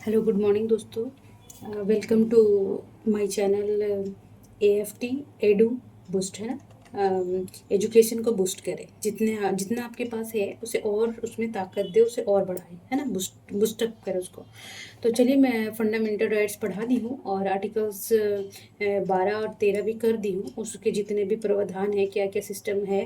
Hello good morning दोस्तों। Welcome to my channel AFT Edu Boost है ना। Education को बूस्ट करे, जितना आपके पास है उसे और उसमें ताकत दे, उसे और बढ़ाए, है ना। बूस्टअप करे उसको। तो चलिए, मैं फंडामेंटल राइट्स पढ़ा दी हूँ और आर्टिकल्स 12 और 13 भी कर दी हूँ। उसके जितने भी प्रावधान है, क्या क्या सिस्टम है,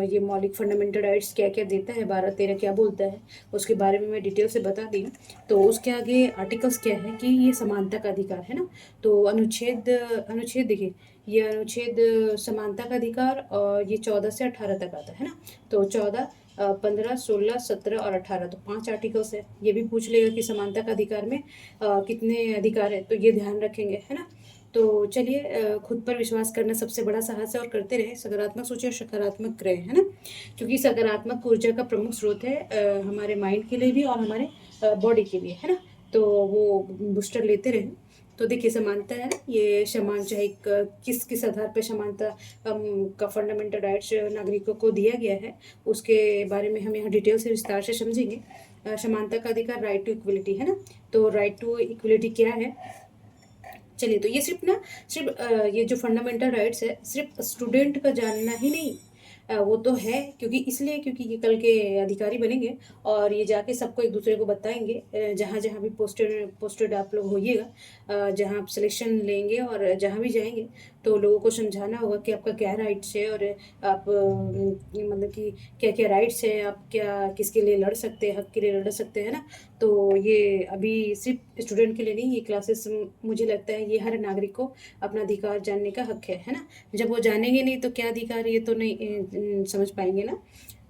ये मौलिक फंडामेंटल राइट्स क्या क्या देता है, 12 13 क्या बोलता है, उसके बारे में मैं डिटेल से बता दी हूँ। तो उसके आगे आर्टिकल्स क्या है कि ये समानता का अधिकार है ना। तो अनुच्छेद अनुच्छेद देखिए, ये अनुच्छेद समानता का अधिकार, और ये 14 से 18 तक आता है ना। तो 14, 15, 16, 17 और 18, तो 5 आर्टिकल्स है। ये भी पूछ लेगा कि समानता का अधिकार में कितने अधिकार है, तो ये ध्यान रखेंगे, है ना। तो चलिए, खुद पर विश्वास करना सबसे बड़ा साहस है, और करते रहे, सकारात्मक सोचे और सकारात्मक रहे, है ना। क्योंकि सकारात्मक ऊर्जा का प्रमुख स्रोत है हमारे माइंड के लिए भी और हमारे बॉडी के लिए, है ना। तो वो बूस्टर लेते रहें। तो देखिए, समानता है ना, ये समान, चाहे किस किस आधार पर समानता का फंडामेंटल राइट्स नागरिकों को दिया गया है, उसके बारे में हम यहाँ डिटेल से विस्तार से समझेंगे। समानता का अधिकार, राइट टू इक्वलिटी, है ना। तो राइट टू इक्वलिटी क्या है, चलिए। तो ये सिर्फ ये जो फंडामेंटल राइट्स है, सिर्फ स्टूडेंट का जानना ही नहीं, वो तो है क्योंकि इसलिए, क्योंकि ये कल के अधिकारी बनेंगे और ये जाके सबको एक दूसरे को बताएंगे। जहाँ जहाँ भी पोस्टेड आप लोग होइएगा, जहाँ आप सिलेक्शन लेंगे और जहाँ भी जाएंगे, तो लोगों को समझाना होगा कि आपका क्या राइट्स है, और आप मतलब कि क्या क्या राइट्स है, आप क्या किसके लिए लड़ सकते हैं, हक के लिए लड़ सकते हैं ना। तो ये अभी सिर्फ स्टूडेंट के लिए नहीं, ये क्लासेस मुझे लगता है ये हर नागरिक को अपना अधिकार जानने का हक है ना। जब वो जानेंगे नहीं तो क्या अधिकार, ये तो नहीं समझ पाएंगे ना।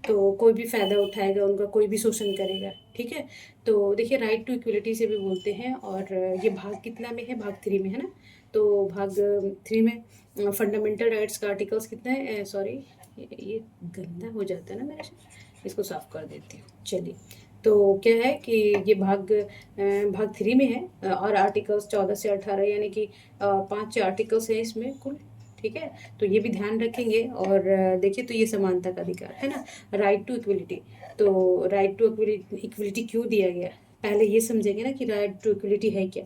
तो कोई भी फ़ायदा उठाएगा उनका, कोई भी शोषण करेगा, ठीक है। तो देखिए, राइट टू इक्वलिटी से भी बोलते हैं, और ये भाग कितना में है, भाग 3 में, है ना। तो भाग 3 में फंडामेंटल राइट्स का आर्टिकल्स कितना है, सॉरी, ये गंदा हो जाता है ना मेरे से, इसको साफ कर देती हूँ, चलिए। तो क्या है कि ये भाग 3 में है, और आर्टिकल्स 14 से 18, यानी कि 5 आर्टिकल्स हैं इसमें कुल, ठीक है। तो ये भी ध्यान रखेंगे। और देखिए, तो ये समानता का अधिकार है ना, राइट टू इक्वलिटी। तो राइट टू इक्वलिटी क्यों दिया गया, पहले ये समझेंगे ना कि राइट टू इक्वलिटी है क्या।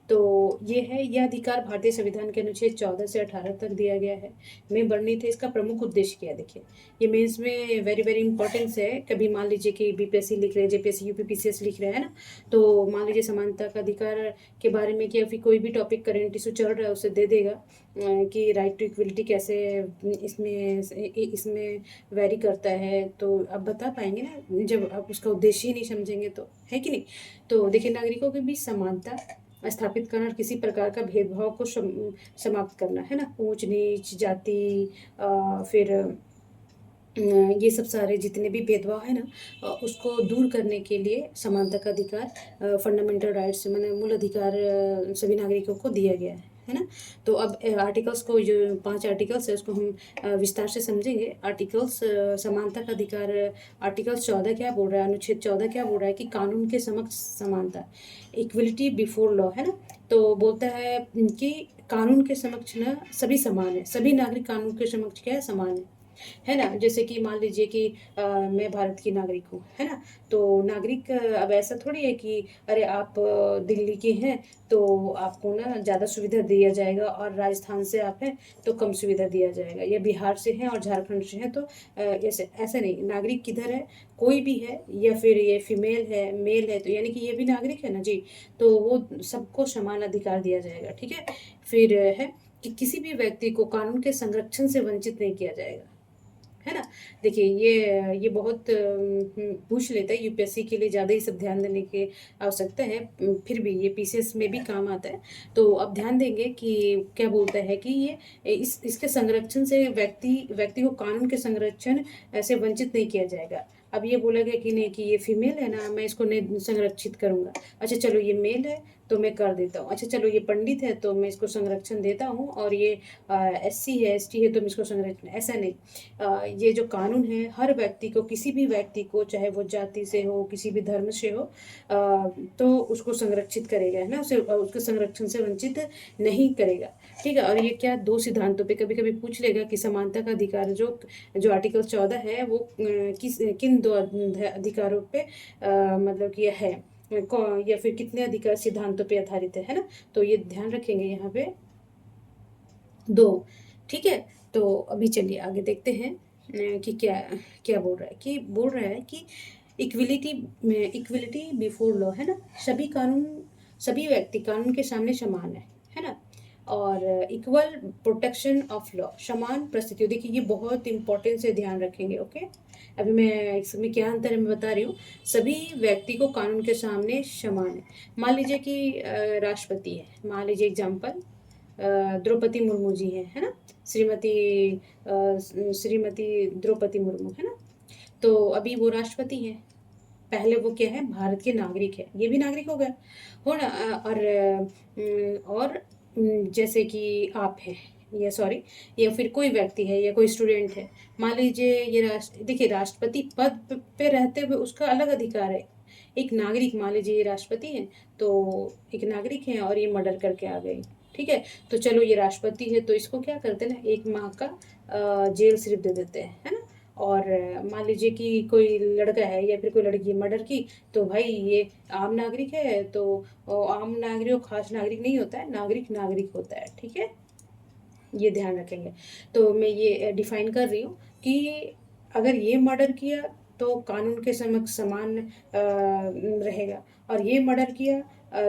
तो ये है, यह अधिकार भारतीय संविधान के अनुच्छेद 14 से 18 तक दिया गया है, में वर्णित है। इसका प्रमुख उद्देश्य क्या है, देखिए, ये मेंस में वेरी वेरी इंपॉर्टेंस है। कभी मान लीजिए कि बीपीएससी लिख रहे हैं, जेपीएससी यूपीपीसीएस लिख रहे हैं ना, तो मान लीजिए समानता का अधिकार के बारे में, कि फिर कोई भी टॉपिक करेंट इशू चल रहा है, उसे दे देगा कि राइट टू इक्वलिटी कैसे इसमें वेरी करता है। तो आप बता पाएंगे ना, जब आप उसका उद्देश्य ही नहीं समझेंगे तो, है कि नहीं। तो देखिए, नागरिकों के बीच समानता स्थापित करना और किसी प्रकार का भेदभाव को समाप्त करना, है ना। ऊंच नीच, जाति, फिर ये सब सारे जितने भी भेदभाव है ना, उसको दूर करने के लिए समानता का अधिकार, फंडामेंटल राइट्स माने मूल अधिकार, सभी नागरिकों को दिया गया है ना। तो अब आर्टिकल्स को, जो 5 आर्टिकल्स है, उसको हम विस्तार से समझेंगे। आर्टिकल्स, समानता का अधिकार, आर्टिकल्स 14 क्या बोल रहा है, अनुच्छेद 14 क्या बोल रहा है कि कानून के समक्ष समानता, इक्वलिटी बिफोर लॉ, है ना। तो बोलता है कि कानून के समक्ष ना सभी समान है, सभी नागरिक कानून के समक्ष क्या है, समान है ना। जैसे कि मान लीजिए कि मैं भारत की नागरिक हूँ, है ना। तो नागरिक, अब ऐसा थोड़ी है कि अरे आप दिल्ली के हैं तो आपको ना ज़्यादा सुविधा दिया जाएगा, और राजस्थान से आप हैं तो कम सुविधा दिया जाएगा, या बिहार से हैं और झारखंड से हैं तो ऐसे ऐसा नहीं। नागरिक किधर है, कोई भी है, या फिर ये फीमेल है, मेल है, तो यानी कि ये भी नागरिक है ना जी। तो वो सबको समान अधिकार दिया जाएगा, ठीक है। फिर है कि किसी भी व्यक्ति को कानून के संरक्षण से वंचित नहीं किया जाएगा, है ना। देखिए, ये बहुत पूछ लेता है, यूपीएससी के लिए ज़्यादा ही सब ध्यान देने की आवश्यकता है। फिर भी ये पीसीएस में भी काम आता है। तो अब ध्यान देंगे कि क्या बोलता है कि ये इसके संरक्षण से व्यक्ति को कानून के संरक्षण से वंचित नहीं किया जाएगा। अब ये बोला गया कि नहीं, कि ये फीमेल है ना, मैं इसको नहीं संरक्षित करूँगा। अच्छा चलो, ये मेल है तो मैं कर देता हूँ। अच्छा चलो, ये पंडित है तो मैं इसको संरक्षण देता हूँ, और ये एससी है, एसटी है, तो मैं इसको संरक्षण, ऐसा नहीं। ये जो कानून है, हर व्यक्ति को, किसी भी व्यक्ति को, चाहे वो जाति से हो, किसी भी धर्म से हो, तो उसको संरक्षित करेगा, है ना। उसे उसके संरक्षण से वंचित नहीं करेगा, ठीक है। और ये क्या, 2 सिद्धांतों पे कभी कभी पूछ लेगा कि समानता का अधिकार, जो जो आर्टिकल 14 है, वो किन 2 अधिकारों पे मतलब कि है, या फिर कितने अधिकार सिद्धांतों पे आधारित है ना। तो ये ध्यान रखेंगे यहाँ पे 2। ठीक है, तो अभी चलिए आगे देखते हैं कि क्या क्या बोल रहा है। कि बोल रहा है कि इक्विलिटी इक्विलिटी बिफोर लॉ, है ना। सभी व्यक्ति कानून के सामने समान है ना। और इक्वल प्रोटेक्शन ऑफ लॉ, समान परिस्थितियों। देखिए ये बहुत इंपॉर्टेंट से ध्यान रखेंगे। ओके, अभी मैं इसमें क्या अंतर है मैं बता रही हूँ। सभी व्यक्ति को कानून के सामने समान है। मान लीजिए कि राष्ट्रपति है, मान लीजिए एग्जाम्पल द्रौपदी मुर्मू जी है ना। श्रीमती श्रीमती द्रौपदी मुर्मू, है ना। तो अभी वो राष्ट्रपति हैं, पहले वो क्या है, भारत के नागरिक है, ये भी नागरिक हो गया हो ना। और जैसे कि आप हैं, या सॉरी, या फिर कोई व्यक्ति है या कोई स्टूडेंट है। मान लीजिए ये देखिए राष्ट्रपति पद पे रहते हुए उसका अलग अधिकार है। एक नागरिक, मान लीजिए ये राष्ट्रपति है, तो एक नागरिक है और ये मर्डर करके आ गई। ठीक है, तो चलो ये राष्ट्रपति है तो इसको क्या करते हैं ना, 1 माह का जेल सिर्फ दे देते हैं, है ना। और मान लीजिए कि कोई लड़का है या फिर कोई लड़की मर्डर की, तो भाई ये आम नागरिक है, तो आम नागरिक और खास नागरिक नहीं होता है, नागरिक नागरिक होता है। ठीक है, ये ध्यान रखेंगे। तो मैं ये डिफाइन कर रही हूँ कि अगर ये मर्डर किया तो कानून के समक्ष समान रहेगा, और ये मर्डर किया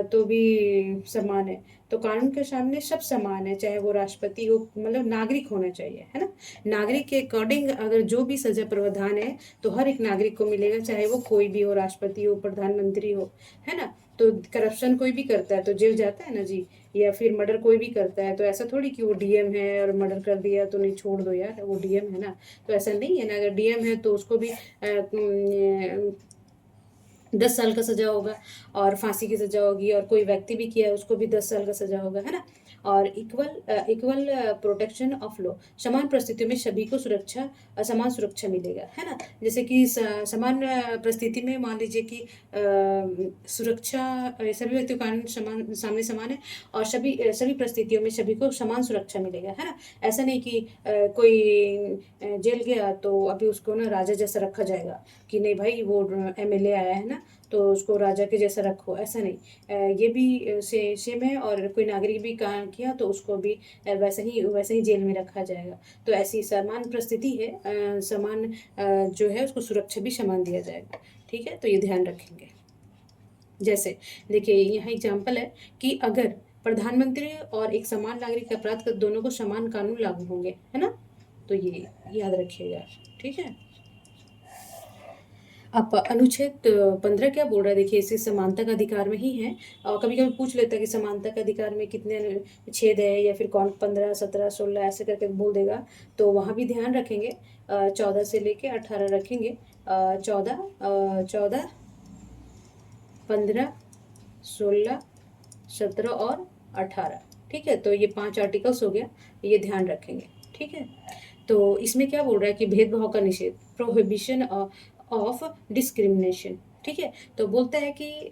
तो भी समान है। तो कानून के सामने सब समान है, चाहे वो राष्ट्रपति हो, मतलब नागरिक होना चाहिए, है ना। नागरिक के अकॉर्डिंग अगर जो भी सजा प्रावधान है तो हर एक नागरिक को मिलेगा, चाहे वो कोई भी हो, राष्ट्रपति हो, प्रधानमंत्री हो, है ना। तो करप्शन कोई भी करता है तो जेल जाता है ना जी। या फिर मर्डर कोई भी करता है तो ऐसा थोड़ी कि वो डीएम है और मर्डर कर दिया तो नहीं, छोड़ दो यार, वो डीएम है ना। तो ऐसा नहीं है ना, अगर डीएम है तो उसको भी 10 साल का सजा होगा और फांसी की सजा होगी, और कोई व्यक्ति भी किया है उसको भी 10 साल का सजा होगा, है ना। और इक्वल प्रोटेक्शन ऑफ लॉ, समान परिस्थितियों में सभी को समान सुरक्षा मिलेगा, है ना। जैसे कि समान परिस्थिति में मान लीजिए कि सुरक्षा सभी व्यक्तियों का कानून समान सामने समान है, और सभी परिस्थितियों में सभी को समान सुरक्षा मिलेगा, है ना। ऐसा नहीं कि कोई जेल गया तो अभी उसको ना राजा जैसा रखा जाएगा, कि नहीं भाई वो एमएलए आया है ना तो उसको राजा के जैसा रखो, ऐसा नहीं। ये भी सेम है, और कोई नागरिक भी काम किया तो उसको भी वैसे ही जेल में रखा जाएगा। तो ऐसी समान परिस्थिति है, समान जो है उसको सुरक्षा भी समान दिया जाएगा। ठीक है, तो ये ध्यान रखेंगे। जैसे देखिए यहाँ एग्जाम्पल है कि अगर प्रधानमंत्री और एक समान नागरिक अपराध कर, दोनों को समान कानून लागू होंगे, है ना। तो ये याद रखिएगा। ठीक है, अब अनुच्छेद 15 क्या बोल रहा है, देखिए इसे समानता का अधिकार में ही है। और कभी कभी पूछ लेता है कि समानता का अधिकार में कितने छेद है, या फिर कौन 15, 17, 16 ऐसे करके बोल देगा। तो वहाँ भी ध्यान रखेंगे, 14 से लेके 18 रखेंगे। 14, 15, 16, 17 और 18। ठीक है, तो ये 5 आर्टिकल्स हो गया, ये ध्यान रखेंगे। ठीक है, तो इसमें क्या बोल रहा है कि भेदभाव का निषेध, प्रोहिबिशन ऑफ डिस्क्रिमिनेशन। ठीक है, तो बोलता है कि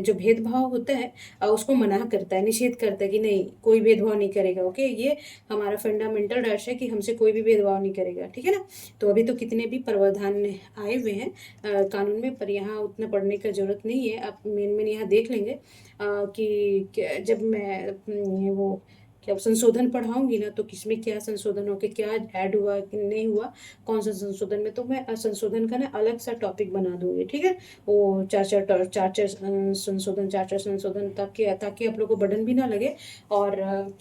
जो भेदभाव होता है उसको मना करता है, निषेध करता है कि नहीं कोई भेदभाव नहीं करेगा। ओके, ये हमारा फंडामेंटल राइट्स है कि हमसे कोई भी भेदभाव नहीं करेगा। ठीक है ना। तो अभी तो कितने भी प्रावधान आए हुए हैं कानून में, पर यहाँ उतना पढ़ने का जरूरत नहीं है, आप मेन यहाँ देख लेंगे कि जब मैं वो क्या संशोधन पढ़ाऊंगी ना, तो किसमें क्या संशोधन हो के क्या ऐड हुआ कि नहीं हुआ, कौन सा संशोधन में, तो मैं संशोधन का ना अलग सा टॉपिक बना दूंगी। ठीक है, वो चार चार संशोधन, ताकि आप लोग को बर्डन भी ना लगे, और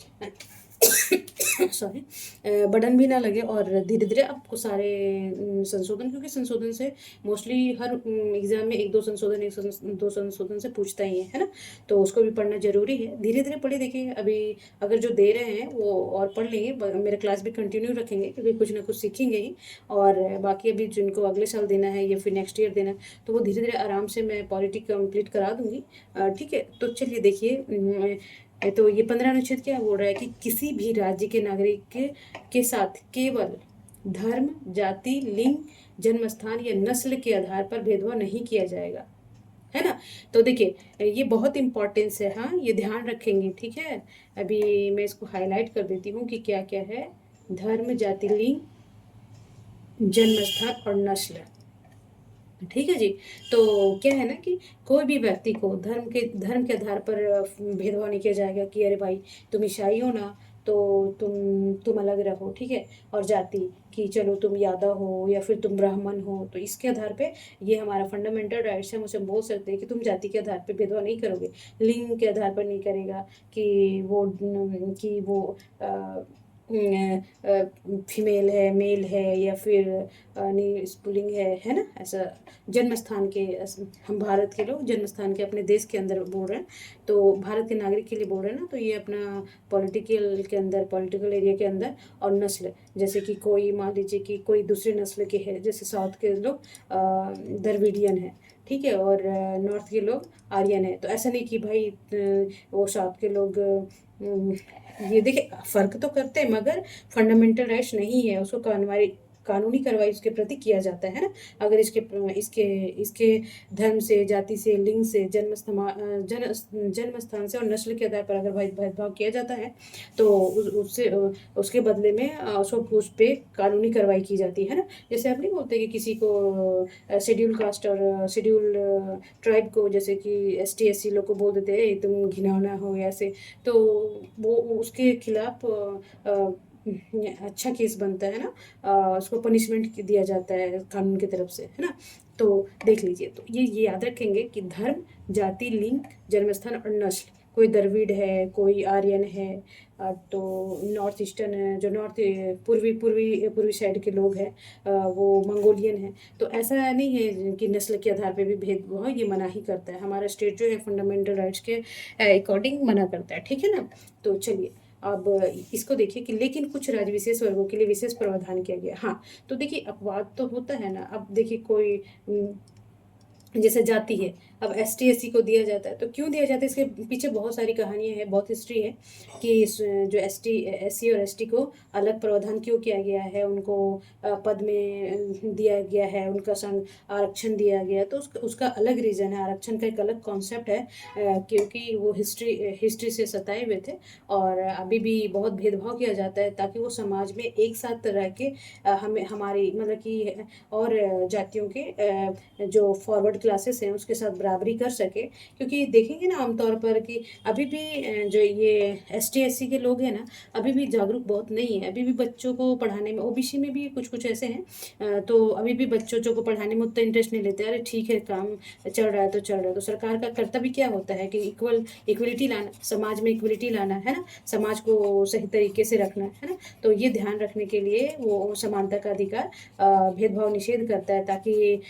सॉरी बर्डन भी ना लगे, और धीरे धीरे आपको सारे संशोधन, क्योंकि संशोधन से मोस्टली हर एग्जाम में 1-2 संशोधन से पूछता ही है ना। तो उसको भी पढ़ना जरूरी है, धीरे धीरे पढ़े। देखिए अभी अगर जो दे रहे हैं वो और पढ़ लेंगे, मेरा क्लास भी कंटिन्यू रखेंगे, क्योंकि कुछ ना कुछ सीखेंगे ही। और बाकी अभी जिनको अगले साल देना है या फिर नेक्स्ट ईयर देना है, तो वो धीरे धीरे आराम से मैं पॉलिटी कंप्लीट करा दूंगी। ठीक है, तो चलिए देखिए तो ये 15 अनुच्छेद क्या बोल रहा है कि किसी भी राज्य के नागरिक के साथ केवल धर्म, जाति, लिंग, जन्म स्थान या नस्ल के आधार पर भेदभाव नहीं किया जाएगा, है ना। तो देखिए ये बहुत इंपॉर्टेंस है, हाँ ये ध्यान रखेंगे। ठीक है, अभी मैं इसको हाईलाइट कर देती हूँ कि क्या क्या है। धर्म, जाति, लिंग, जन्म स्थान और नस्ल, ठीक है जी। तो क्या है ना कि कोई भी व्यक्ति को धर्म के आधार पर भेदभाव नहीं किया जाएगा कि अरे भाई तुम ईसाई हो ना, तो तुम अलग रहो, ठीक है। और जाति कि चलो तुम यादव हो या फिर तुम ब्राह्मण हो, तो इसके आधार पे ये हमारा फंडामेंटल राइट्स है, हम उसे बोल सकते हैं कि तुम जाति के आधार पे भेदभाव नहीं करोगे, लिंग के आधार पर नहीं करेगा कि वो फीमेल है, मेल है, या फिर नहीं स्पुलिंग है ना, ऐसा। जन्म स्थान के हम भारत के लोग जन्म स्थान के अपने देश के अंदर बोल रहे हैं, तो भारत के नागरिक के लिए बोल रहे हैं ना, तो ये अपना पॉलिटिकल एरिया के अंदर। और नस्ल, जैसे कि कोई मान लीजिए कि कोई दूसरी नस्ल के है, जैसे साउथ के लोग द्रविडियन है, ठीक है, और नॉर्थ के लोग आर्यन है। तो ऐसा नहीं कि भाई वो साउथ के लोग ये देखिए फ़र्क तो करते हैं, मगर फंडामेंटल राइट्स नहीं है, उसको कानूनी कार्रवाई उसके प्रति किया जाता है ना। अगर इसके इसके धर्म से, जाति से, लिंग से, जन्म स्थान से और नस्ल के आधार पर अगर भाई भेदभाव किया जाता है, तो उससे उसके बदले में उसको उस पे कानूनी कार्रवाई की जाती है ना। जैसे आप नहीं बोलते कि किसी को शेड्यूल कास्ट और शेड्यूल ट्राइब को, जैसे कि ST SC लोग को बोल देते हैं तुम घिनौना हो या ऐसे, तो वो उसके खिलाफ अच्छा केस बनता है ना, उसको पनिशमेंट दिया जाता है कानून की तरफ से, है ना। तो देख लीजिए, तो ये याद रखेंगे कि धर्म, जाति, लिंग, जन्मस्थान और नस्ल, कोई द्रविड़ है, कोई आर्यन है, तो नॉर्थ ईस्टर्न है, जो नॉर्थ पूर्वी साइड के लोग हैं, वो मंगोलियन है। तो ऐसा नहीं है कि नस्ल के आधार पे भी भेदभाव ये मना ही करता है, हमारा स्टेट जो है फंडामेंटल राइट्स के अकॉर्डिंग मना करता है, ठीक है ना। तो चलिए अब इसको देखिए कि लेकिन कुछ राज्य विशेष वर्गों के लिए विशेष प्रावधान किया गया। हाँ, तो देखिए अपवाद तो होता है ना। अब देखिए कोई जैसे जाति है, अब ST SC को दिया जाता है, तो क्यों दिया जाता है, इसके पीछे बहुत सारी कहानियाँ हैं, बहुत हिस्ट्री है कि जो ST SC और ST को अलग प्रावधान क्यों किया गया है, उनको पद में दिया गया है, उनका आरक्षण दिया गया, तो उसका अलग रीज़न है, आरक्षण का एक अलग कॉन्सेप्ट है, क्योंकि वो हिस्ट्री से सताए हुए थे, और अभी भी बहुत भेदभाव किया जाता है, ताकि वो समाज में एक साथ रह के हमें हमारी मतलब कि और जातियों के जो फॉरवर्ड क्लासेस हैं उसके साथ बराबरी कर सके। क्योंकि देखेंगे ना आमतौर पर कि अभी भी जो ये ST SC के लोग हैं ना, अभी भी जागरूक बहुत नहीं है, अभी भी बच्चों को पढ़ाने में, OBC में भी कुछ कुछ ऐसे हैं, तो अभी भी बच्चों को पढ़ाने में उतना इंटरेस्ट नहीं लेते। अरे ठीक है, काम चल रहा है तो चल रहा है, तो सरकार का कर्तव्य क्या होता है कि इक्वलिटी लाना, समाज में इक्वलिटी लाना, है ना, समाज को सही तरीके से रखना, है ना। तो ये ध्यान रखने के लिए वो समानता का अधिकार भेदभाव निषेध करता है, ताकि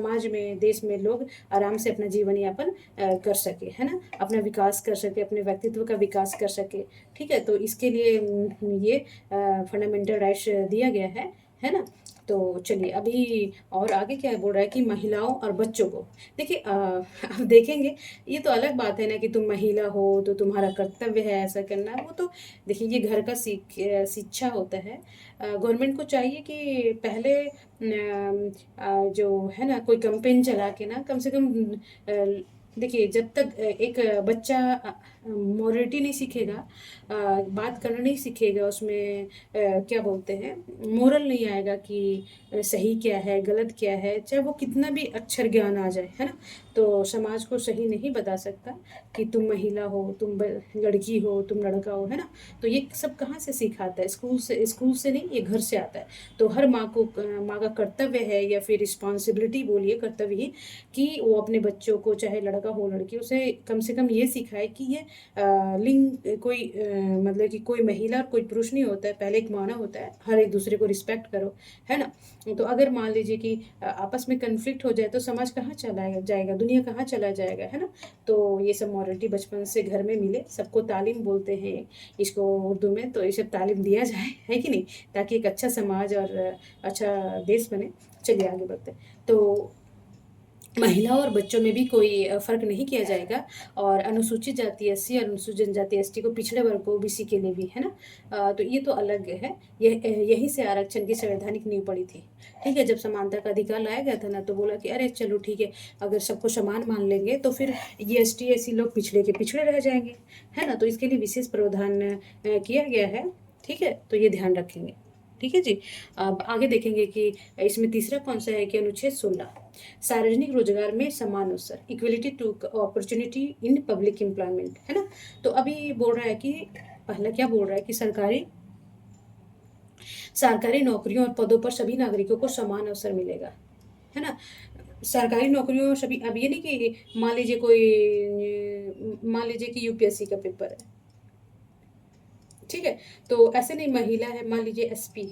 समाज में, देश में लोग आराम से अपना जीवन यापन कर सके, है ना, अपना विकास कर सके, अपने व्यक्तित्व का विकास कर सके, ठीक है। तो इसके लिए ये फंडामेंटल राइट्स दिया गया है ना। तो चलिए अभी और आगे क्या बोल रहा है कि महिलाओं और बच्चों को देखिए, अब देखेंगे, ये तो अलग बात है ना कि तुम महिला हो तो तुम्हारा कर्तव्य है ऐसा करना, वो तो देखिए ये घर का शिक्षा होता है। गवर्नमेंट को चाहिए कि पहले जो है ना कोई कैंपेन चला के ना, कम से कम देखिए जब तक एक बच्चा मोरलिटी नहीं सीखेगा, बात करना नहीं सीखेगा, उसमें क्या बोलते हैं, मोरल नहीं आएगा कि सही क्या है गलत क्या है, चाहे वो कितना भी अक्षर ज्ञान आ जाए, है ना, तो समाज को सही नहीं बता सकता कि तुम महिला हो, तुम लड़की हो, तुम लड़का हो, है ना। तो ये सब कहाँ से सिखाता है, स्कूल से नहीं, ये घर से आता है। तो हर माँ का कर्तव्य है, या फिर रिस्पॉन्सिबिलिटी बोलिए, कर्तव्य ही, कि वो अपने बच्चों को, चाहे लड़का हो लड़की, उसे कम से कम ये सिखाए कि ये लिंग कोई मतलब कि कोई महिला और कोई पुरुष नहीं होता है, पहले एक मानव होता है, हर एक दूसरे को रिस्पेक्ट करो, है ना। तो अगर मान लीजिए कि आपस में कन्फ्लिक्ट हो जाए, तो समाज कहाँ चला जाएगा, दुनिया कहाँ चला जाएगा, है ना। तो ये सब मॉरलिटी बचपन से घर में मिले, सबको तालीम बोलते हैं इसको उर्दू में, तो ये सब तालीम दिया जाए, है कि नहीं, ताकि एक अच्छा समाज और अच्छा देश बने। चलिए आगे बढ़ते हैं। तो महिलाओं और बच्चों में भी कोई फ़र्क नहीं किया जाएगा, और अनुसूचित जाति SC और अनुसूचित जनजाति ST को, पिछड़े वर्ग को, OBC के लिए भी, है ना। तो ये तो अलग है, यहीं से आरक्षण की संवैधानिक नींव पड़ी थी, ठीक है। जब समानता का अधिकार लाया गया था ना, तो बोला कि अरे चलो ठीक है, अगर सबको समान मान लेंगे तो फिर ये ST SC लोग पिछड़े के पिछड़े रह जाएंगे, है ना। तो इसके लिए विशेष प्रावधान किया गया है, ठीक है, तो ये ध्यान रखेंगे। ठीक है जी। अब आगे देखेंगे कि इसमें तीसरा कौन सा है कि अनुच्छेद 16 सार्वजनिक रोजगार में समान अवसर, equality to opportunity in public employment, है ना। तो अभी बोल रहा है कि पहला क्या बोल रहा है कि सरकारी नौकरियों और पदों पर सभी नागरिकों को समान अवसर मिलेगा, है ना। सरकारी नौकरियों में सभी, अब ये नहीं कि मान लीजिए कि यूपीएससी का पेपर है, ठीक है, तो ऐसे नहीं, महिला है मान लीजिए एसपी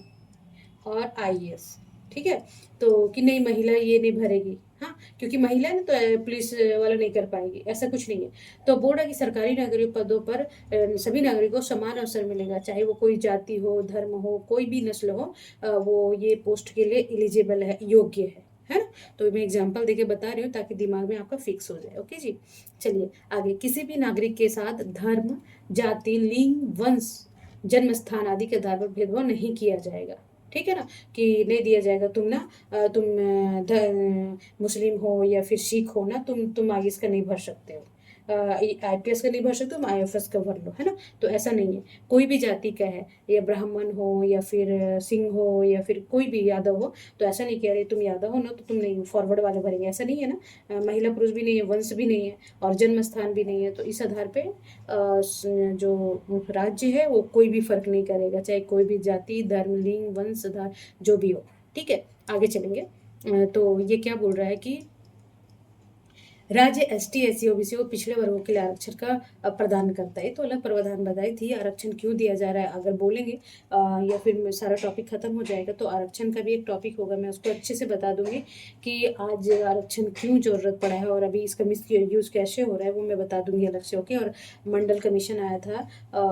और आईएएस, ठीक है, तो कि नहीं महिला ये नहीं भरेगी, हाँ, क्योंकि महिला है ना तो पुलिस वाला नहीं कर पाएगी, ऐसा कुछ नहीं है। तो बोर्ड है कि सरकारी नागरिक पदों पर सभी नागरिकों को समान अवसर मिलेगा, चाहे वो कोई जाति हो, धर्म हो, कोई भी नस्ल हो, वो ये पोस्ट के लिए एलिजिबल है, योग्य है ना। तो मैं एग्जांपल देके बता रही हूँ ताकि दिमाग में आपका फिक्स हो जाए। ओके जी, चलिए आगे। किसी भी नागरिक के साथ धर्म, जाति, लिंग, वंश, जन्म स्थान आदि के आधार पर भेदभाव नहीं किया जाएगा, ठीक है ना, कि नहीं दिया जाएगा तुम ना तुम मुस्लिम हो या फिर सिख हो ना, तुम आगे इसका नहीं भर सकते हो, आईपीएस का नहीं भर सकते, तुम आईएफएस का भर लो, है ना। तो ऐसा नहीं है, कोई भी जाति का है, या ब्राह्मण हो या फिर सिंह हो या फिर कोई भी यादव हो, तो ऐसा नहीं कह रहे तुम यादव हो ना तो तुम नहीं फॉरवर्ड वाले भरेंगे, ऐसा नहीं है ना। महिला पुरुष भी नहीं है, वंश भी नहीं है, और जन्म स्थान भी नहीं है, तो इस आधार पे जो राज्य है वो कोई भी फर्क नहीं करेगा, चाहे कोई भी जाति, धर्म, लिंग, वंश, आधार जो भी हो, ठीक है। आगे चलेंगे। तो ये क्या बोल रहा है कि राज्य एसटी, एससी, ओबीसी और पिछड़े वर्गों के लिए आरक्षण का प्रदान करता है। तो अलग प्रावधान बताई थी, आरक्षण क्यों दिया जा रहा है अगर बोलेंगे या फिर सारा टॉपिक खत्म हो जाएगा, तो आरक्षण का भी एक टॉपिक होगा, मैं उसको अच्छे से बता दूंगी कि आज आरक्षण क्यों जरूरत पड़ा है और अभी इसका मिस यूज कैसे हो रहा है, वो मैं बता दूंगी अलग से। ओके, और मंडल कमीशन आया था,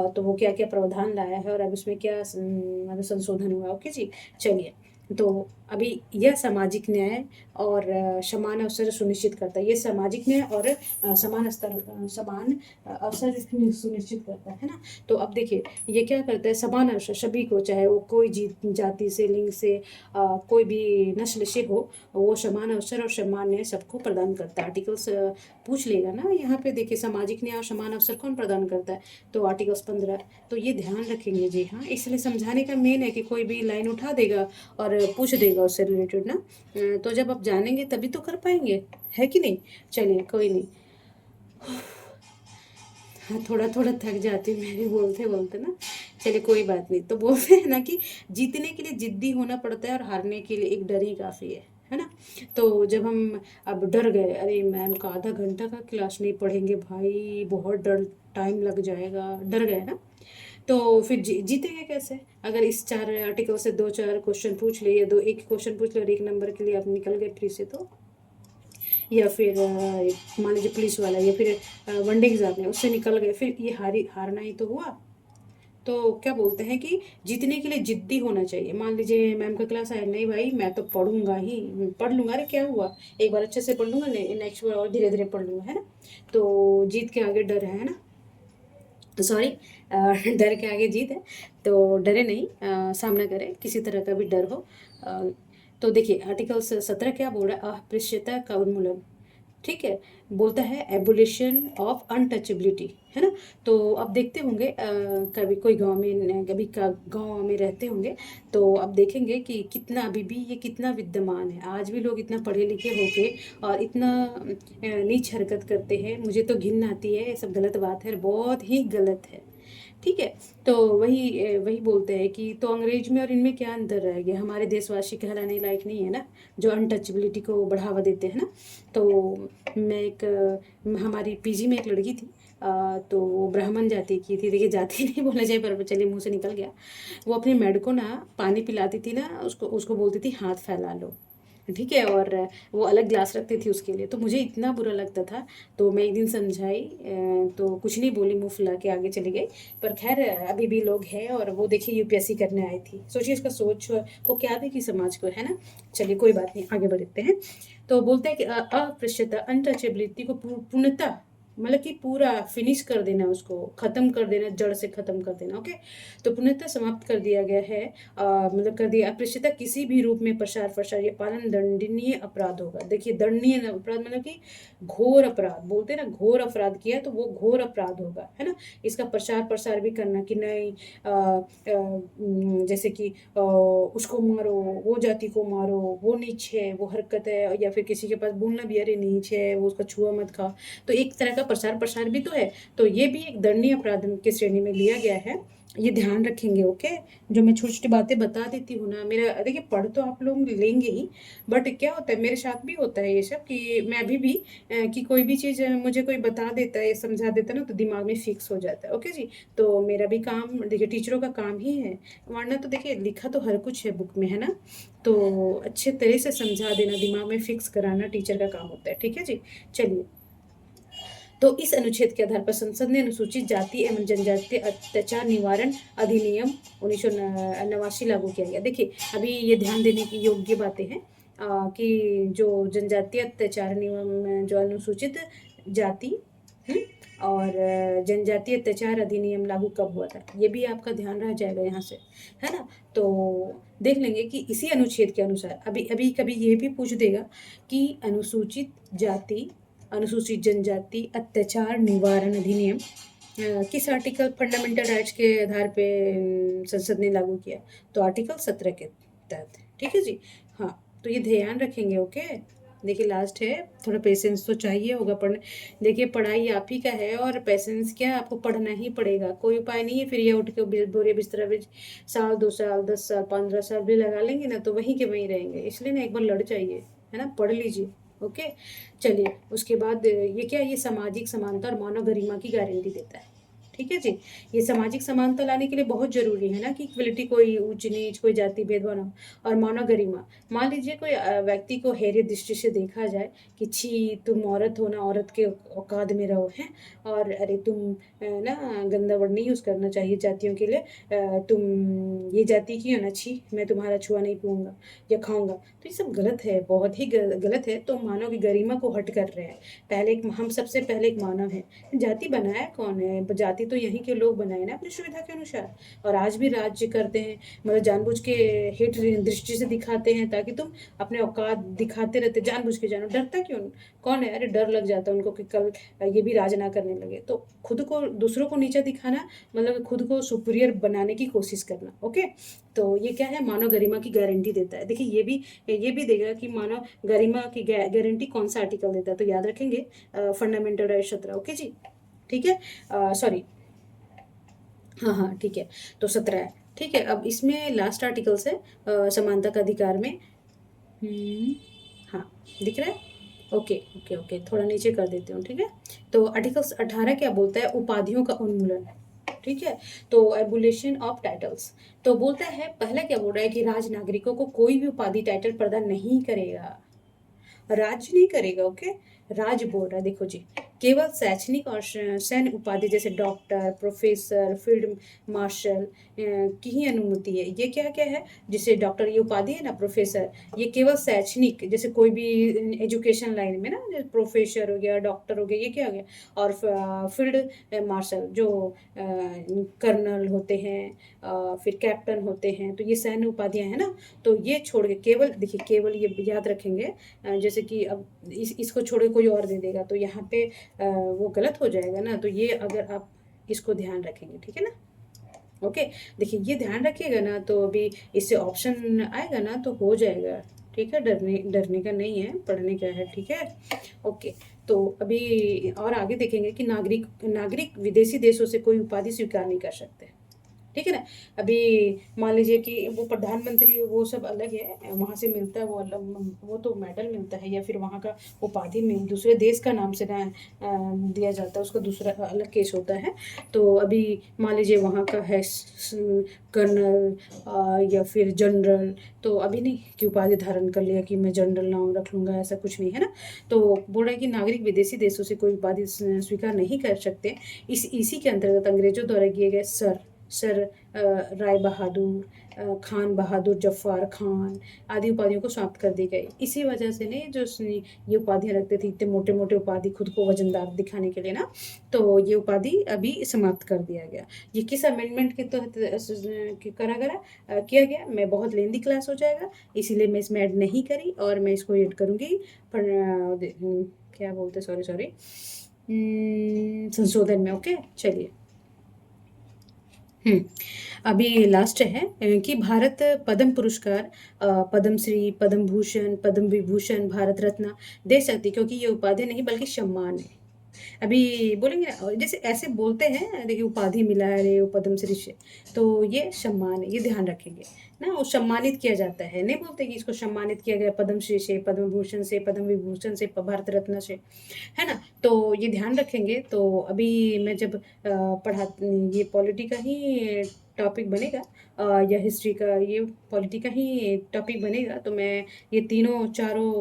तो वो क्या क्या प्रावधान लाया है और अब उसमें क्या मतलब संशोधन हुआ। ओके जी, चलिए। तो अभी यह सामाजिक न्याय और समान अवसर सुनिश्चित करता है, ये सामाजिक न्याय और समान अवसर सुनिश्चित करता है ना। तो अब देखिए ये क्या करता है, समान अवसर सभी को, चाहे वो कोई जाति से, लिंग से, कोई भी नस्ल से हो, वो समान अवसर और समान न्याय सबको प्रदान करता है। आर्टिकल्स पूछ लेगा ना यहाँ पे, देखिए सामाजिक न्याय और समान अवसर कौन प्रदान करता है, तो आर्टिकल्स 15। तो ये ध्यान रखेंगे जी, हाँ, इसलिए समझाने का मेन है कि कोई भी लाइन उठा देगा और पूछ देगा उससे रिलेटेड ना, तो जब आप जानेंगे तभी तो कर पाएंगे, है कि नहीं। चलिए कोई नहीं, हाँ थोड़ा थोड़ा थक जाती हूँ मेरे बोलते बोलते ना। चलिए कोई बात नहीं। तो बोलते हैं ना कि जीतने के लिए जिद्दी होना पड़ता है और हारने के लिए एक डर ही काफ़ी है ना। तो जब हम अब डर गए, अरे मैम का आधा घंटा का क्लास नहीं पढ़ेंगे भाई, बहुत डर, टाइम लग जाएगा, डर गए ना, तो फिर जीतेंगे कैसे। अगर इस 4 आर्टिकल से 2-4 क्वेश्चन पूछ लिए, या दो एक क्वेश्चन पूछ लिया और 1 नंबर के लिए आप निकल गए फ्री से, तो या फिर मान लीजिए पुलिस वाला, या फिर वनडे एग्जाम में उससे निकल गए, फिर ये हारना ही तो हुआ। तो क्या बोलते हैं कि जीतने के लिए जिद्दी होना चाहिए। मान लीजिए मैम का क्लास आया, नहीं भाई मैं तो पढ़ूंगा ही, पढ़ लूंगा, अरे क्या हुआ, एक बार अच्छे से पढ़ लूंगा, नेक्स्ट बार और धीरे धीरे पढ़ लूंगा, है ना। तो जीत के आगे डर है ना, सॉरी, डर के आगे जीत है। तो डरे नहीं, सामना करें, किसी तरह का भी डर हो। तो देखिए आर्टिकल 17 क्या बोल रहा है, अस्पृश्यता का उन्मूलन, ठीक है, बोलता है एबोलिशन ऑफ अनटचेबिलिटी, है ना। तो अब देखते होंगे कभी कोई गांव में, कभी का गांव में रहते होंगे, तो अब देखेंगे कि कितना अभी भी ये कितना विद्यमान है, आज भी लोग इतना पढ़े लिखे होके और इतना नीच हरकत करते हैं, मुझे तो घिन आती है, ये सब गलत बात है, बहुत ही गलत है, ठीक है। तो वही वही बोलते हैं कि तो अंग्रेज में और इनमें क्या अंतर रह गया, हमारे देशवासी कहलाने लायक नहीं है ना, जो अनटचेबिलिटी को बढ़ावा देते हैं ना। तो मैं एक हमारी पीजी में एक लड़की थी, तो वो ब्राह्मण जाति की थी, देखिए जाति नहीं बोलना चाहिए पर चलिए मुंह से निकल गया। वो अपनी मेड को ना पानी पिलाती थी ना, उसको उसको बोलती थी हाथ फैला लो, ठीक है, और वो अलग ग्लास रखती थी उसके लिए, तो मुझे इतना बुरा लगता था। तो मैं एक दिन समझाई, तो कुछ नहीं बोली, मुंह फुला के आगे चली गई। पर खैर अभी भी लोग हैं, और वो देखिए यूपीएससी करने आई थी, सोचिए इसका सोच वो क्या देगी समाज को, है ना। चलिए कोई बात नहीं, आगे बढ़ते हैं। तो बोलते हैं कि अस्पृश्यता, अनटचेबिलिटी को पूर्णतः मतलब कि पूरा फिनिश कर देना, उसको ख़त्म कर देना, जड़ से ख़त्म कर देना। ओके, तो पूर्णतः समाप्त कर दिया गया है, मतलब कर दिया। अपृष्टता किसी भी रूप में प्रसार प्रसार या पालन दंडनीय अपराध होगा। देखिए, दंडनीय अपराध मतलब कि घोर अपराध, बोलते हैं ना, घोर अपराध किया तो वो घोर अपराध होगा, है ना। इसका प्रचार प्रसार भी करना कि नहीं, जैसे कि उसको मारो, वो जाति को मारो, वो नीच है, वो हरकत है, या फिर किसी के पास बोलना भी अरे नीच है, वो उसका छुआ मत खा, तो एक तरह का प्रसार प्रसार भी तो है। तो ये भी एक दंडनीय अपराध की श्रेणी में लिया गया है, ये ध्यान रखेंगे। ओके, जो मैं छोटी छोटी बातें बता देती हूँ ना, मेरा देखिए पढ़ तो आप लोग लेंगे ही, बट क्या होता है मेरे साथ भी होता है ये सब कि मैं अभी भी कि कोई भी चीज़ मुझे कोई बता देता है, समझा देता है ना, तो दिमाग में फिक्स हो जाता है। ओके जी, तो मेरा भी काम देखिए टीचरों का काम ही है, वरना तो देखिए लिखा तो हर कुछ है बुक में, है ना। तो अच्छे तरह से समझा देना, दिमाग में फिक्स कराना टीचर का काम होता है। ठीक है जी, चलिए। तो इस अनुच्छेद के आधार पर संसद ने अनुसूचित जाति एवं जनजाति अत्याचार निवारण अधिनियम 1989 लागू किया गया। देखिए, अभी ये ध्यान देने की योग्य बातें हैं कि जो जनजातीय अत्याचार नियम, जो अनुसूचित जाति और जनजातीय अत्याचार अधिनियम लागू कब हुआ था, ये भी आपका ध्यान रह जाएगा यहाँ से, है ना। तो देख लेंगे कि इसी अनुच्छेद के अनुसार अभी अभी कभी ये भी पूछ देगा कि अनुसूचित जाति, अनुसूचित जनजाति अत्याचार निवारण अधिनियम किस आर्टिकल फंडामेंटल राइट्स के आधार पे संसद ने लागू किया, तो आर्टिकल 17 के तहत। ठीक है जी, हाँ, तो ये ध्यान रखेंगे। ओके, देखिए लास्ट है, थोड़ा पेशेंस तो चाहिए होगा पढ़ने। देखिए पढ़ाई आप ही का है, और पेशेंस क्या, आपको पढ़ना ही पड़ेगा, कोई उपाय नहीं है। फिर ये उठ के बोरे बिस्तरा में साल 2 साल 10 साल 15 साल भी लगा लेंगे ना, तो वहीं के वहीं रहेंगे। इसलिए ना एक बार लड़ जाइए, है ना, पढ़ लीजिए। ओके, चलिए। उसके बाद ये क्या, ये सामाजिक समानता और मानव गरिमा की गारंटी देता है। ठीक है जी, ये सामाजिक समानता लाने के लिए बहुत जरूरी है ना कि इक्वलिटी, कोई ऊंच नीच, कोई जाति भेदभाव ना हो, और मानव गरिमा। मान लीजिए कोई व्यक्ति को हैरियत दृष्टि से देखा जाए कि छी तुम औरत हो ना, औरत के औकात में रहो, हैं, और अरे तुम ना गंदा वर्ड नहीं यूज करना चाहिए जातियों के लिए, तुम ये जाति की हो ना, छी मैं तुम्हारा छुआ नहीं पीऊंगा या खाऊंगा, तो ये सब गलत है, बहुत ही गलत है। तो मानव की गरिमा को हट कर रहे हैं। पहले एक, हम सबसे पहले एक मानव है। जाति बनाया कौन है, जाति तो यहीं के लोग बनाए ना अपनी सुविधा के अनुसार, और आज भी राज्य करते हैं, मतलब जानबूझ के हिट दृष्टि से दिखाते हैं, ताकि तुम अपने औकात दिखाते रहते, जानबूझ के। जानो डरता क्यों, कौन है, अरे डर लग जाता है उनको कि कल ये भी राज ना करने लगे। तो खुद को, दूसरों को नीचा दिखाना मतलब खुद को सुपीरियर बनाने की कोशिश करना। ओके, तो ये क्या है, मानव गरिमा की गारंटी देता है। देखिए ये भी देगा कि मानव गरिमा की गारंटी कौन सा आर्टिकल देता है, तो याद रखेंगे फंडामेंटल राइट 17। ओके जी, ठीक है, सॉरी, हाँ हाँ ठीक है, तो 17 है। ठीक है, अब इसमें लास्ट आर्टिकल्स है समानता का अधिकार में। हाँ, दिख रहा है। ओके ओके ओके, थोड़ा नीचे कर देती हूँ, ठीक है। तो आर्टिकल्स 18 क्या बोलता है, उपाधियों का उन्मूलन। ठीक है, तो एबुलेशन ऑफ टाइटल्स। तो बोलता है, पहला क्या बोल रहा है कि राज नागरिकों को कोई भी उपाधि टाइटल प्रदान नहीं करेगा, राज नहीं करेगा। ओके, राज बोल रहा है, देखो जी, केवल शैक्षणिक और सैन्य उपाधि जैसे डॉक्टर, प्रोफेसर, फील्ड मार्शल की ही अनुमति है। ये क्या क्या है, जैसे डॉक्टर ये उपाधि है ना, प्रोफेसर, ये केवल शैक्षणिक, जैसे कोई भी एजुकेशन लाइन में ना, जैसे प्रोफेसर हो गया, डॉक्टर हो गया, ये क्या हो गया, और फील्ड मार्शल जो कर्नल होते हैं, फिर कैप्टन होते हैं, तो ये सैन्य उपाधियां हैं ना। तो ये छोड़ के केवल, देखिए केवल ये याद रखेंगे, जैसे कि अब इसको छोड़ के कोई और दे देगा, तो यहाँ पे वो गलत हो जाएगा ना। तो ये अगर आप इसको ध्यान रखेंगे, ठीक है ना। ओके, देखिए ये ध्यान रखिएगा ना, तो अभी इससे ऑप्शन आएगा ना, तो हो जाएगा। ठीक है, डरने डरने का नहीं है, पढ़ने का है। ठीक है, ओके। तो अभी और आगे देखेंगे कि नागरिक नागरिक विदेशी देशों से कोई उपाधि स्वीकार नहीं कर सकते। ठीक है ना। अभी मान लीजिए कि वो प्रधानमंत्री, वो सब अलग है, वहाँ से मिलता है वो अलग, वो तो मेडल मिलता है, या फिर वहाँ का उपाधि में दूसरे देश का नाम से ना दिया जाता है, उसका दूसरा अलग केस होता है। तो अभी मान लीजिए वहाँ का है कर्नल या फिर जनरल, तो अभी नहीं कि उपाधि धारण कर लिया कि मैं जनरल नाम रख लूँगा, ऐसा कुछ नहीं है ना। तो बोल रहा है कि नागरिक विदेशी देशों से कोई उपाधि स्वीकार नहीं कर सकते। इसी के अंतर्गत अंग्रेजों द्वारा किए गए सर, सर राय बहादुर, खान बहादुर जफ़ार खान आदि उपाधियों को समाप्त कर दी गई। इसी वजह से ने जो ये उपाधियाँ रखते थे, इतने मोटे-मोटे उपाधि खुद को वज़नदार दिखाने के लिए ना, तो ये उपाधि अभी समाप्त कर दिया गया। ये किस अमेंडमेंट के तहत किया गया? मैं बहुत लेंदी क्लास हो जाएगा, इसीलिए मैं इसमें ऐड नहीं करी और मैं इसको ऐड करूँगी पर क्या बोलते हैं, सॉरी सॉरी, संशोधन में। ओके, चलिए। हुँ। अभी लास्ट है कि भारत पद्म पुरस्कार, पद्मश्री, पद्म भूषण, पद्म विभूषण, भारत रत्न दे सकती है, क्योंकि ये उपाधि नहीं बल्कि सम्मान है। अभी बोलेंगे ना, जैसे ऐसे बोलते हैं, देखिए उपाधि मिला है रे वो पद्मश्री से, तो ये सम्मान है, ये ध्यान रखेंगे ना, वो सम्मानित किया जाता है, नहीं बोलते कि इसको सम्मानित किया गया पद्मश्री से, पद्म भूषण से, पद्म विभूषण से, भारत रत्न से, है ना? तो ये ध्यान रखेंगे। तो अभी मैं जब पढ़ा, ये पॉलिटी का ही टॉपिक बनेगा, या हिस्ट्री का, ये पॉलिटी का ही टॉपिक बनेगा, तो मैं ये तीनों चारों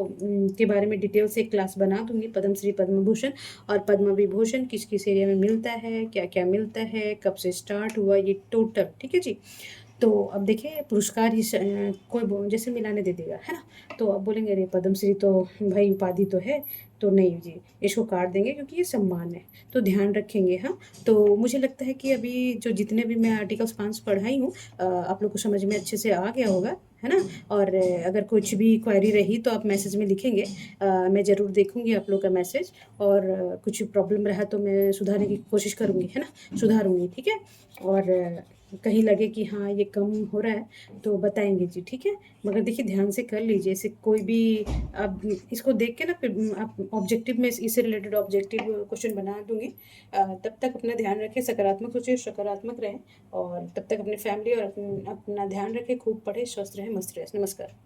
के बारे में डिटेल से एक क्लास बना दूँगी। पद्मश्री, पद्म भूषण और पद्म विभूषण किस-किस एरिया में मिलता है, क्या-क्या मिलता है, कब से स्टार्ट हुआ, ये टोटल, ठीक है जी? तो अब देखिए पुरस्कार ही कोई जैसे मिलाने दे देगा, है ना? तो अब बोलेंगे अरे पद्मश्री तो भाई उपाधि तो है, तो नहीं जी, इसको काट देंगे क्योंकि ये सम्मान है, तो ध्यान रखेंगे, हाँ। तो मुझे लगता है कि अभी जो जितने भी मैं आर्टिकल्स 5 पढ़ाई हूँ, आप लोग को समझ में अच्छे से आ गया होगा, है ना? और अगर कुछ भी क्वेरी रही तो आप मैसेज में लिखेंगे, मैं ज़रूर देखूंगी आप लोग का मैसेज, और कुछ प्रॉब्लम रहा तो मैं सुधारने की कोशिश करूँगी, है ना, सुधारूँगी, ठीक है। और कहीं लगे कि हाँ ये कम हो रहा है तो बताएंगे जी, ठीक है। मगर देखिए ध्यान से कर लीजिए, इसे कोई भी आप इसको देख के ना फिर आप ऑब्जेक्टिव में इससे रिलेटेड ऑब्जेक्टिव क्वेश्चन बना दूंगी। तब तक अपना ध्यान रखें, सकारात्मक सोचिए, सकारात्मक रहें, और तब तक अपने फैमिली और अपना ध्यान रखें, खूब पढ़े, स्वस्थ रहें, मस्त रहें। नमस्कार।